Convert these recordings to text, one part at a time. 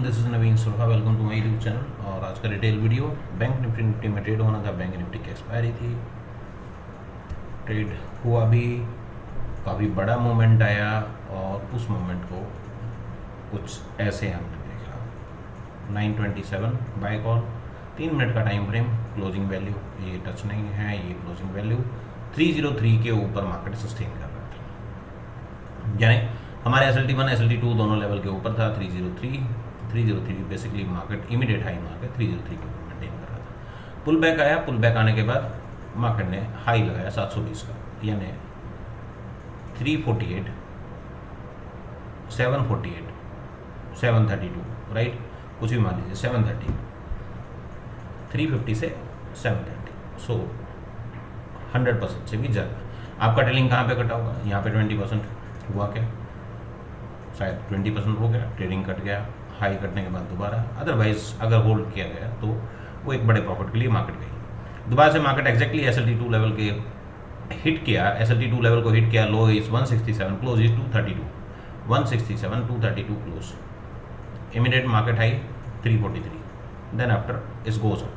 This is Naveen Surkha. Welcome to my YouTube channel. और आज का डिटेल वीडियो, बैंक निफ्टी में ट्रेड होना था। बैंक निफ्टी की एक्सपायरी थी, ट्रेड हुआ भी, काफ़ी बड़ा मूवमेंट आया और उस मूवमेंट को कुछ ऐसे हमने देखा। 927 बाय कॉल, 3 मिनट का टाइम फ्रेम, क्लोजिंग वैल्यू ये टच नहीं है, ये क्लोजिंग वैल्यू 303 के ऊपर मार्केट सस्टेन कर रहा था। यानी हमारे SLT1 SLT2 दोनों लेवल के ऊपर था। 303 basically market immediate high market 303 के ऊपर मेंटेन कर रहा था। पुल बैक आया, पुल बैक आने के बाद मार्केट ने हाई लगाया 720 का, यानी 348, 748, 732, राइट, कुछ भी मान लीजिए 730, 350 से 730, सो 100% से भी ज़्यादा। आपका ट्रेडिंग कहाँ पे कटा होगा? यहाँ पे 20% हुआ क्या? शायद 20% हो गया, ट्रेडिंग कट गया, हाई कटने के बाद दोबारा। अदरवाइज अगर होल्ड किया गया तो वो एक बड़े प्रॉफिट के लिए मार्केट गई। दोबारा से मार्केट एक्जैक्टली SLT2 लेवल के हिट किया, SLT2 लेवल को हिट किया। Low is 167, close is 232, 167 232 close. Immediate market high 343, then after is goes up.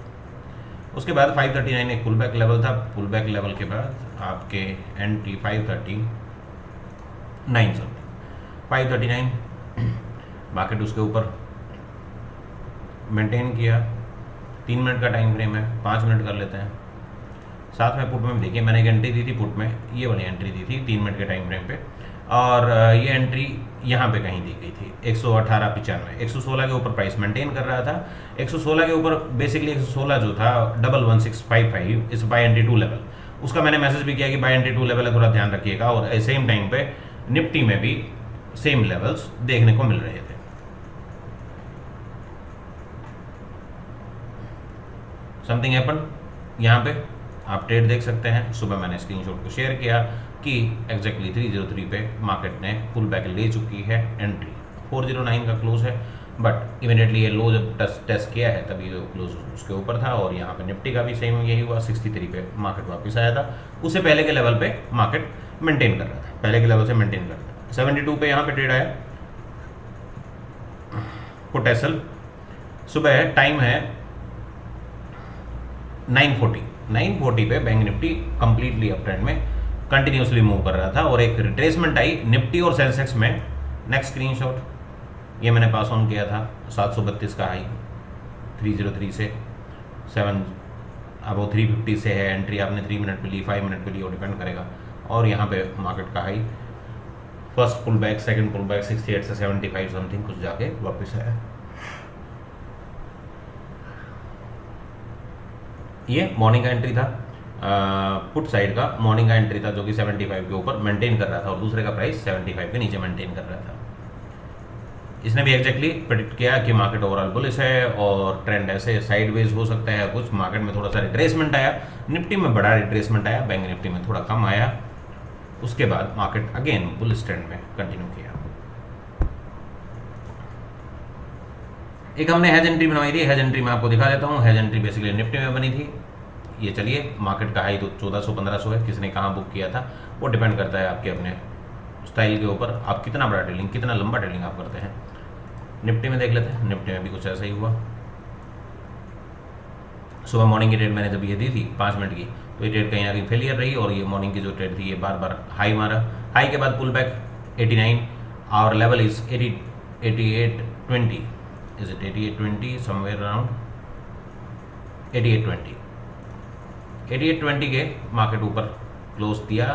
उसके बाद 539 एक पुल बैक लेवल था। पुल बैक लेवल के बाद आपके एंट्री 539 समथिंग, 539 मार्केट उसके ऊपर मेंटेन किया। 3 मिनट का टाइम फ्रेम है, 5 मिनट कर लेते हैं। साथ में पुट में देखिए, मैंने एक एंट्री दी थी पुट में, ये वाली एंट्री दी थी 3 मिनट के टाइम फ्रेम पे, और ये एंट्री यहाँ पे कहीं दी गई थी 118.95, 116 के ऊपर प्राइस मेंटेन कर रहा था। 116 के ऊपर बेसिकली 116 जो था 11655 इस बाय एंट्री 2 लेवल, उसका मैंने मैसेज भी किया कि बाय एंट्री 2 लेवल है, थोड़ा ध्यान रखिएगा। और सेम टाइम पे निफ्टी में भी सेम लेवल्स देखने को मिल रहे थे। समथिंग हैपन, यहाँ पे आप ट्रेड देख सकते हैं। सुबह मैंने स्क्रीनशॉट को शेयर किया कि एग्जैक्टली 303 पे मार्केट ने पुल बैक ले चुकी है। एंट्री 409 का क्लोज है, बट इमीडिएटली ये लो जब टेस्ट किया है तभी ये क्लोज उसके ऊपर था। और यहाँ पे निफ्टी का भी सेम यही हुआ, 63 पे मार्केट वापस आया था। उससे पहले के लेवल पे मार्केट मेंटेन कर रहा था, पहले के लेवल से मेंटेन कर रहा था। 72 पे यहाँ पे ट्रेड आया पोटेसल। सुबह टाइम है 940 पे bank Nifty completely up trend में कंटिन्यूसली मूव कर रहा था और एक रिट्रेसमेंट आई निफ्टी और सेंसेक्स में। नेक्स्ट स्क्रीनशॉट ये मैंने पास ऑन किया था, 732 का हाई 303 से 7, अब वो 350 से है। एंट्री आपने 3 मिनट पे ली, 5 मिनट पे ली, वो डिपेंड करेगा। और यहाँ पे मार्केट का high, first pull back, second pull back 68 से 75 समथिंग कुछ जाके वापस आया। ये मॉर्निंग का एंट्री था, पुट साइड का मॉर्निंग का एंट्री था, जो कि 75 के ऊपर मेंटेन कर रहा था और दूसरे का प्राइस 75 के नीचे मेंटेन कर रहा था। इसने भी एग्जैक्टली प्रेडिक्ट किया कि मार्केट ओवरऑल बुलिश है और ट्रेंड ऐसे साइडवेज हो सकता है। कुछ मार्केट में थोड़ा सा रिट्रेसमेंट आया, निफ्टी में बड़ा रिट्रेसमेंट आया, बैंक निफ्टी में थोड़ा कम आया। उसके बाद मार्केट अगेन बुलिश ट्रेंड में कंटिन्यू किया। एक हमने हेज एंट्री बनवाई थी, हेज एंट्री मैं आपको दिखा देता हूँ। हेज एंट्री बेसिकली निफ्टी में बनी थी। ये चलिए, मार्केट का हाई तो 1400-1500 है, किसने कहाँ बुक किया था वो डिपेंड करता है आपके अपने स्टाइल के ऊपर, आप कितना बड़ा ट्रेडिंग, कितना लंबा ट्रेडिंग आप करते हैं। निफ्टी में देख लेते हैं, निफ्टी में भी कुछ ऐसा ही हुआ। सुबह मॉर्निंग की ट्रेड मैंने जब ये दी थी 5 मिनट की, तो ये ट्रेड कहीं ना कहीं फेलियर रही और ये मॉर्निंग की जो ट्रेड थी ये बार बार हाई मारा। हाई के बाद पुल बैक 89, और level is 8820, is it 8820, somewhere around 8820 के मार्केट ऊपर क्लोज दिया,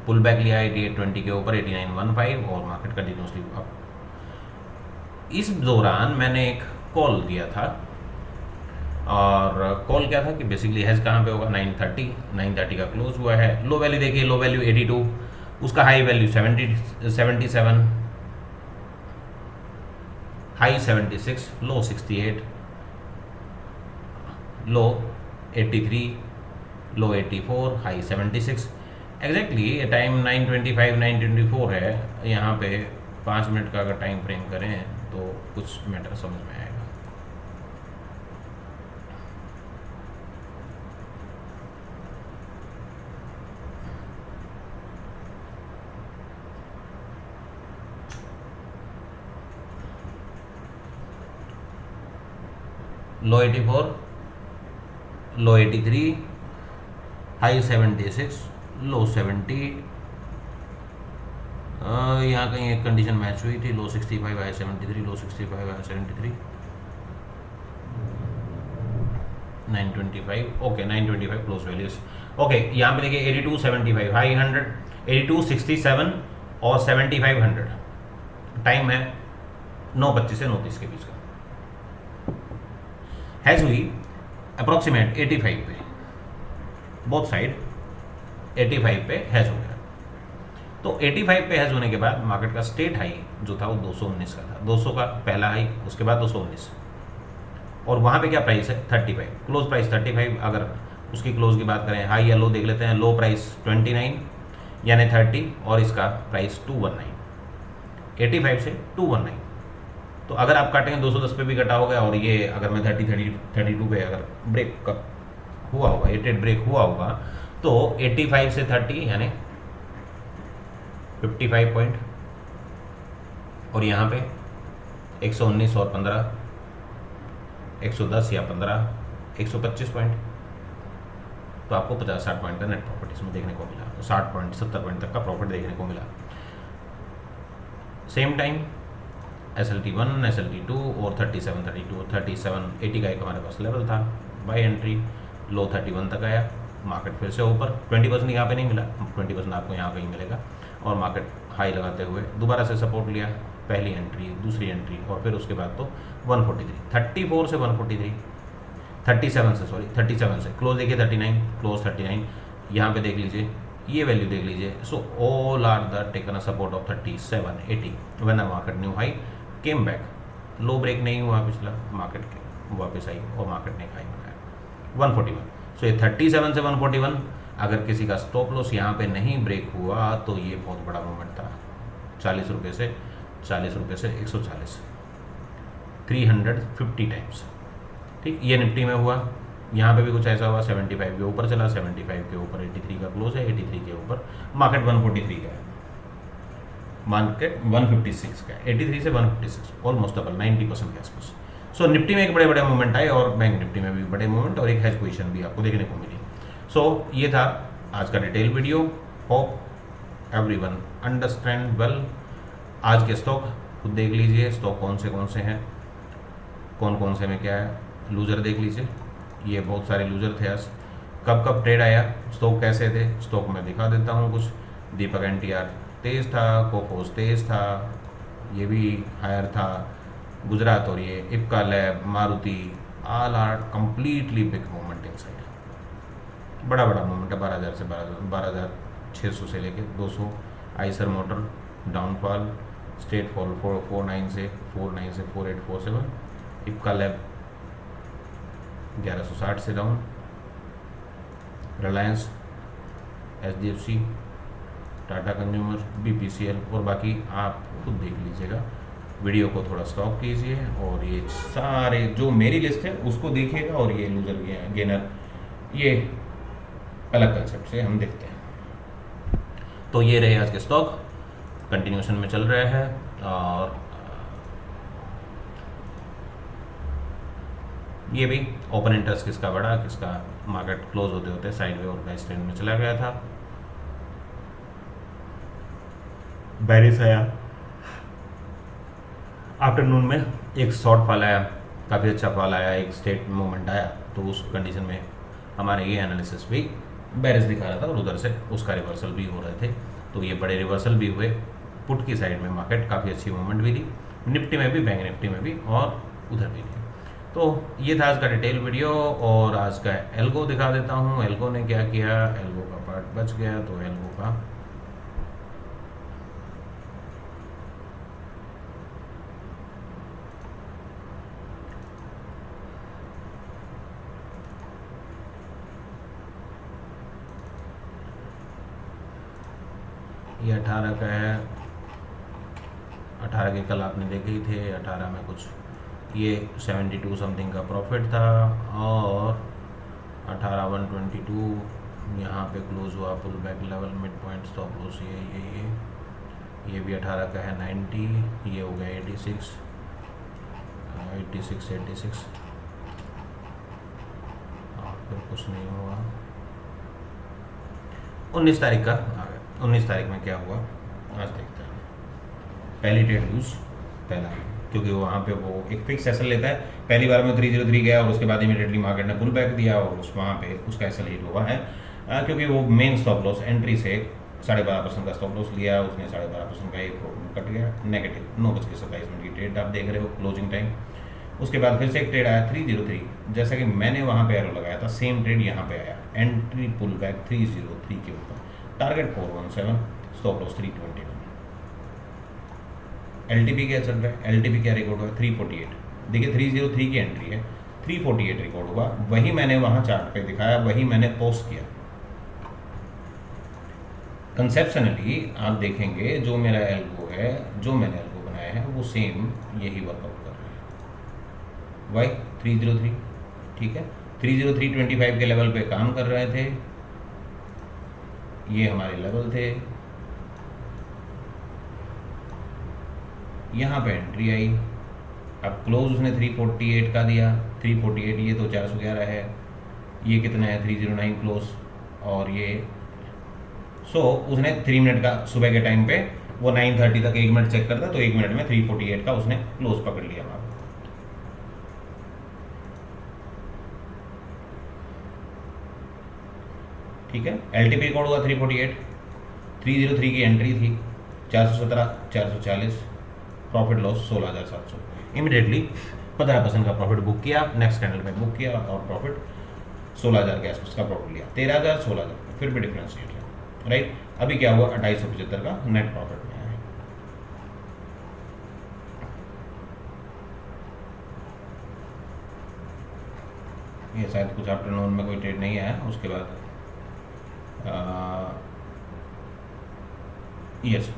पुल बैक लिया 8820 के ऊपर 8915 और मार्केट कंटिन्यूसली अप। इस दौरान मैंने एक कॉल दिया था, और कॉल क्या था कि बेसिकली हेज कहाँ पे होगा, 930 का क्लोज हुआ है। लो वैल्यू देखिए, लो वैल्यू 82, उसका हाई वैल्यू 77, हाई 76, लो 68, लो 83, लो 84, हाई 76। एग्जैक्टली टाइम 925 924 है। यहाँ पे 5 मिनट का अगर टाइम फ्रेम करें तो कुछ मैटर समझ में आएगा। लो 84, लो 83, हाई 76, लो 70, यहाँ कहीं एक कंडीशन मैच हुई थी, लो 65, हाई 73, लो 65, high 73, 925, okay 925 close values. Okay यहाँ पे देखिए 82, 75, हाई 100, 82, 67 और 75, 100। टाइम है 9:25 से 9:30 के बीच का। हैज हुई अप्रोक्सीमेट 85 पे, बोथ साइड 85 पे हैज हो गया। तो 85 पे हैज होने के बाद मार्केट का स्टेट हाई जो था वो 219 का था, 200 का पहला हाई, उसके बाद 219, और वहाँ पे क्या प्राइस है 35, क्लोज प्राइस 35। अगर उसकी क्लोज की बात करें, हाई या लो देख लेते हैं। लो प्राइस 29 यानी 30, और इसका प्राइस 219, 85 से 219। तो अगर आप काटेंगे 210 पे भी कटा होगा, और ये अगर मैं 32 पे अगर ब्रेक हुआ होगा, ये ट्रेड ब्रेक हुआ होगा, तो 85 से 30 यानी 55 पॉइंट, और यहाँ पे 119 और 15, 110 या 15, 125 पॉइंट। तो आपको 50-60 पॉइंट का नेट प्रॉफिट इसमें देखने को मिला, 60 पॉइंट 70 पॉइंट तक का प्रॉफिट देखने को मिला। सेम टाइम SLT1, SLT2 और 37, 32, 37, 80 का एक हमारे पास लेवल था, बाय एंट्री। लो 31 तक आया, मार्केट फिर से ऊपर, 20% यहाँ पे नहीं मिला, 20% आपको यहाँ पे ही मिलेगा, और मार्केट हाई लगाते हुए दोबारा से सपोर्ट लिया, पहली एंट्री, दूसरी एंट्री, और फिर उसके बाद तो 143, 34 से 143, 37 से क्लोज देखिए 39, क्लोज 39। यहाँ पे देख लीजिए, ये वैल्यू देख लीजिए। So all are the taken a support of 37, 80 when the market new high came back. Low break नहीं हुआ पिछला, मार्केट के वापस आई और मार्केट ने हाई बनाया 141। सो ये 37 से 141, अगर किसी का स्टॉप लॉस यहाँ पे नहीं ब्रेक हुआ तो ये बहुत बड़ा मूवमेंट था। 40 रुपये से 140, 350 टाइम्स। ठीक, ये निफ्टी में हुआ, यहाँ पे भी कुछ ऐसा हुआ, 75 के ऊपर चला, 75 के ऊपर 83 का क्लोज है, 83 के ऊपर मार्केट 143 का है, मार्केट 156 का है, 83 से 156, ऑलमोस्ट डबल, 90% के आसपास। सो निफ्टी में एक बड़े बड़े मूवमेंट आए, और बैंक निफ्टी में भी बड़े मूवमेंट, और एक हैज पोजीशन भी आपको देखने को मिली। सो ये था आज का detail video. Hope everyone understand well. आज के स्टॉक खुद देख लीजिए, स्टॉक कौन से हैं, कौन से में क्या है। लूजर देख लीजिए, ये बहुत सारे लूजर थे आज। कब ट्रेड आया, स्टॉक कैसे थे, स्टॉक में दिखा देता हूँ कुछ। दीपक NTR तेज़ था, कोकोस तेज़ था, ये भी हायर था, गुजरात और ये Ipca lab, Maruti, all are completely big movement in side. बड़ा मूवमेंट है, 12,000 से 12,600 से लेके 200। Eicher motor downfall, straight fall 49 से 4847। इप्का लैब 1160 से down. Reliance, HDFC, Tata consumer, BPCL, और बाकी आप खुद देख लीजिएगा। वीडियो को थोड़ा स्टॉप कीजिए, और ये सारे जो मेरी लिस्ट है उसको देखिएगा, और ये लूजर गेनर ये अलग कंसेप्ट से हम देखते हैं। तो ये रहे आज के स्टॉक, कंटिन्यूशन में चल रहे हैं, और ये भी ओपन इंटरेस्ट किसका बढ़ा, किसका मार्केट क्लोज होते होते साइडवे और प्राइस ट्रेंड में चला गया था। बेरिस आया, आफ्टरनून में एक शॉर्ट फॉल आया, काफ़ी अच्छा फॉल आया, एक स्टेट मूवमेंट आया, तो उस कंडीशन में हमारे ये एनालिसिस भी बेरिस दिखा रहा था, और उधर से उसका रिवर्सल भी हो रहे थे। तो ये बड़े रिवर्सल भी हुए, पुट की साइड में मार्केट काफ़ी अच्छी मूवमेंट भी थी, निफ्टी में भी, बैंक निफ्टी में भी, और उधर भी थी। तो ये था आज का डिटेल वीडियो, और आज का एल्गो दिखा देता हूँ। एल्गो ने क्या किया, एल्गो का पार्ट बच गया, तो एल्गो का ये 18 का है, 18 के कल आपने देखे ही थे, 18 में कुछ ये 72 समथिंग का प्रॉफिट था, और 18,122 यहाँ पे क्लोज हुआ, pull back level, mid point, stop loss ये भी 18 का है, 90, ये हो गया 86, फिर कुछ नहीं हुआ। 19 तारीख का आ गया। 19 तारीख में क्या हुआ आज देखते हैं। पहली ट्रेड लूज, पहला, क्योंकि वहाँ पे वो एक फिक्स एसएल लेता है। पहली बार में 303 गया और उसके बाद इमीडिएटली मार्केट ने पुल बैक दिया और उस वहाँ पे उसका एसएल हिट हुआ है, क्योंकि वो मेन स्टॉप लॉस एंट्री से 12.5% का स्टॉप लॉस लिया, उसने 12.5% का एक कट गया नेगेटिव। 9:27 की ट्रेड आप देख रहे हो क्लोजिंग टाइम। उसके बाद फिर से एक ट्रेड आया 303, जैसा कि मैंने वहाँ पे एरो लगाया था सेम ट्रेड यहाँ पे आया, एंट्री पुल बैक 303 के ऊपर, टारगेट 417, स्टॉप लॉस 321। एलटीपी क्या चल रहा है, एलटीपी क्या रिकॉर्ड हुआ 348। देखिए 303 की एंट्री है, 348 रिकॉर्ड हुआ, वही मैंने वहाँ चार्ट पे दिखाया, वही मैंने पोस्ट किया। कंसेप्शनली आप देखेंगे जो मेरा एल्गो है, जो मैंने एल्गो बनाया है वो सेम यही वर्कआउट कर रहा है। वाई 303, ठीक है, 303.25 के लेवल पे काम कर रहे थे, ये हमारे लेवल थे, यहाँ पे एंट्री आई, अब क्लोज उसने 348 का दिया, 348 ये तो 411 है, ये कितना है 309 क्लोज, और ये उसने 3 मिनट का सुबह के टाइम पे वो 9:30 तक 1 मिनट चेक करता, तो 1 मिनट में 348 का उसने क्लोज पकड़ लिया वहाँ। ठीक है, एलटीपी रिकॉर्ड हुआ 348, 303 की एंट्री थी, 417, 440, प्रॉफिट लॉस 16,700, इमीडिएटली 15% का प्रॉफिट बुक किया, नेक्स्ट कैंडल में बुक किया और प्रॉफिट 16,000 के आसपास का प्रॉफिट लिया, 13,000, 16,000, फिर भी डिफरेंशिएट है, राइट। अभी क्या हुआ 2875 का नेट प्रॉफिट में है। ये शायद कुछ आफ्टरनून में कोई ट्रेड नहीं आया, उसके बाद यस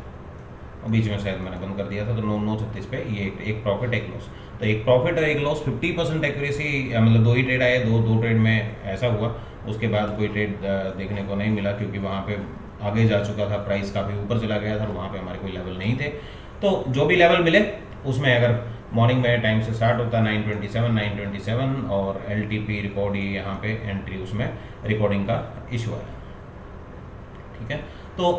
बीच में शायद मैंने बंद कर दिया था, तो 936 पे ये एक प्रॉफिट एक लॉस, तो एक प्रॉफिट और एक लॉस 50% एक्यूरेसी, मतलब 2 ही ट्रेड आए, दो ट्रेड में ऐसा हुआ। उसके बाद कोई ट्रेड देखने को नहीं मिला, क्योंकि वहाँ पे आगे जा चुका था, प्राइस काफ़ी ऊपर चला गया था और वहाँ पे हमारे कोई लेवल नहीं थे। तो जो भी लेवल मिले उसमें अगर मॉर्निंग में टाइम से स्टार्ट होता 927 और LTP रिकॉर्ड ही यहाँ पे एंट्री उसमें रिकॉर्डिंग का इशू है, ठीक है। तो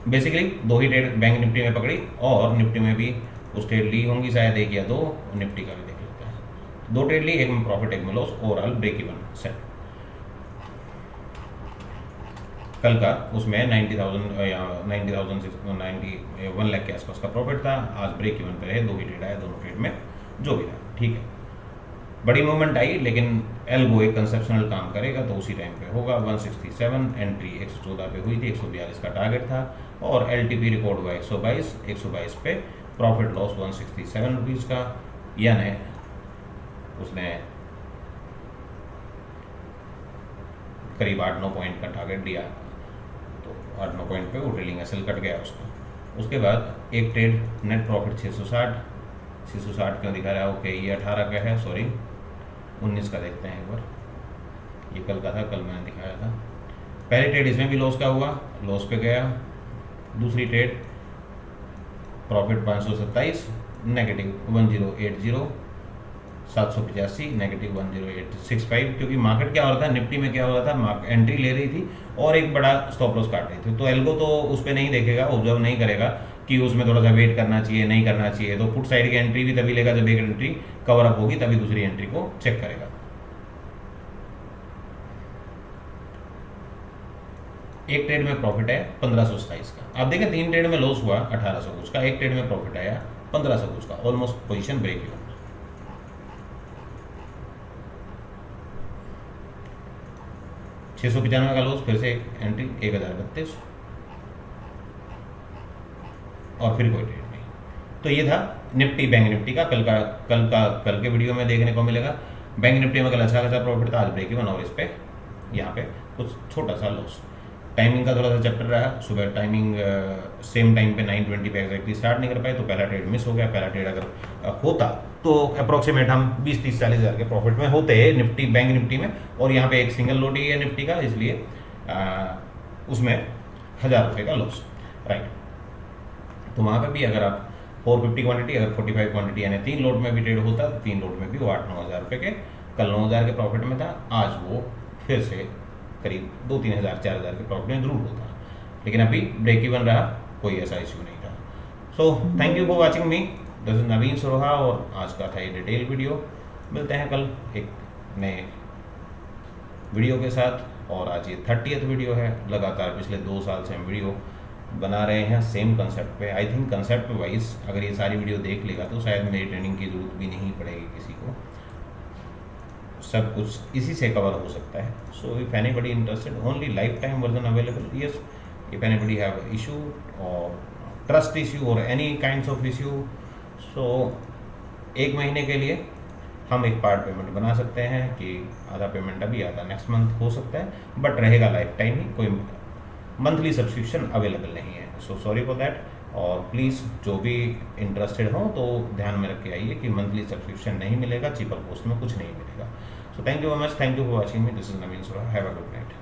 बेसिकली 2 ही ट्रेड बैंक निफ्टी में पकड़ी, और निफ्टी में भी कुछ ट्रेड ली होंगी शायद 1 या 2, निफ्टी का भी देख लेते हैं। 2 ट्रेड ली, एक में प्रॉफिट एक में loss, overall break even set. कल का उसमें 90,000 या 91 लाख के आसपास का प्रॉफिट था, आज ब्रेक इवन पे रहे, 2 ही ट्रेड आए, दोनों ट्रेड में जो भी रहा, ठीक है। बड़ी मूवमेंट आई, लेकिन एल्गो एक कंसेप्शनल काम करेगा तो उसी टाइम पे होगा। 167 एंट्री 114 पे हुई थी, 142 का टारगेट था, और LTP रिकॉर्ड हुआ 122 पे, प्रॉफिट लॉस 167 रुपीज़ का, यानी उसने करीब 8-9 पॉइंट का टारगेट दिया, तो 8-9 पॉइंट पे वो ट्रेलिंग एसएल कट गया उसका। उसके बाद एक ट्रेड नेट प्रॉफिट 660 क्यों दिखा रहा है, ओके ये 18 का है, सॉरी 19 का देखते हैं एक बार, ये कल का था, कल मैंने दिखाया था। पहली ट्रेड इसमें भी लॉस का हुआ, लॉस पे गया। दूसरी ट्रेड प्रॉफिट 527, नेगेटिव 1080, 785, नेगेटिव 10865, क्योंकि मार्केट क्या हो रहा था, निफ्टी में क्या हो रहा था, एंट्री ले रही थी और एक बड़ा स्टॉप लॉस काट रही थी, तो एल्गो तो उस पर नहीं देखेगा, ऑब्जर्व नहीं करेगा कि उसमें थोड़ा सा वेट करना चाहिए नहीं करना चाहिए, तो पुट साइड की एंट्री भी तभी लेगा जब एक एंट्री कवर अप होगी, तभी दूसरी एंट्री को चेक करेगा। एक ट्रेड में प्रॉफिट है 1527 का, आप देखें 3 ट्रेड में लॉस हुआ 1800 कुछ का, एक ट्रेड में प्रॉफिट आया 1500 कुछ का, ऑलमोस्ट पोजीशन ब्रेक इवन। 695 का लॉस, फिर से एंट्री 1032, और फिर कोई ट्रेड नहीं। तो ये था निफ्टी बैंक निफ्टी का कल के वीडियो में देखने को मिलेगा। बैंक निफ्टी में कल अच्छा खासा प्रॉफिट था, आज ब्रेक इवन, और इस पे यहाँ पे कुछ छोटा सा लॉस। टाइमिंग का थोड़ा सा चैप्टर रहा, सुबह टाइमिंग सेम टाइम पे 9:20 पे एग्जैक्टली स्टार्ट नहीं कर पाए, तो पहला ट्रेड मिस हो गया। पहला ट्रेड अगर होता तो अप्रोक्सीमेट हम 20-30-40 हज़ार के प्रॉफिट में होते हैं निफ्टी बैंक निफ्टी में, और यहाँ पे एक सिंगल लोड ही है निफ्टी का, इसलिए उसमें 1000 रुपये का लॉस, राइट। तो वहाँ पे भी अगर आप 450 क्वांटिटी, अगर 45 क्वांटिटी यानी 3 लोड में भी ट्रेड होता, तो 3 लोड में भी वो 8-9 हज़ार रुपये के, कल 9 हज़ार के प्रॉफिट में था, आज वो फिर से करीब 2-3 हज़ार 4,000 के प्रॉफिट में ज़रूर होता, लेकिन अभी ब्रेक इवन रहा, कोई ऐसा इश्यू नहीं रहा। So thank you for watching me, this is Naveen Surha और आज का था ये डिटेल वीडियो। मिलते हैं कल एक नए वीडियो के साथ। और आज ये 30th वीडियो है, लगातार पिछले 2 साल से हम वीडियो बना रहे हैं सेम कंसेप्ट पे। आई थिंक कंसेप्ट वाइज अगर ये सारी वीडियो देख लेगा तो शायद मेरी ट्रेनिंग की ज़रूरत भी नहीं पड़ेगी किसी को, सब कुछ इसी से कवर हो सकता है। So if anybody interested, only life time version available. Yes, if anybody have issue और ट्रस्ट इशू और एनी काइंड्स ऑफ इशू, सो 1 महीने के लिए हम एक पार्ट पेमेंट बना सकते हैं कि आधा पेमेंट अभी आधा नेक्स्ट मंथ हो सकता है, बट रहेगा लाइफ टाइम ही, कोई मंथली सब्सक्रिप्शन अवेलेबल नहीं है। So sorry for that. और प्लीज़ जो भी इंटरेस्टेड हो तो ध्यान में रख के आइए कि मंथली सब्सक्रिप्शन नहीं मिलेगा, चीपर कॉस्ट में कुछ नहीं मिलेगा। So thank you very much, thank you for watching me, this is Naveen Sura, have a good night.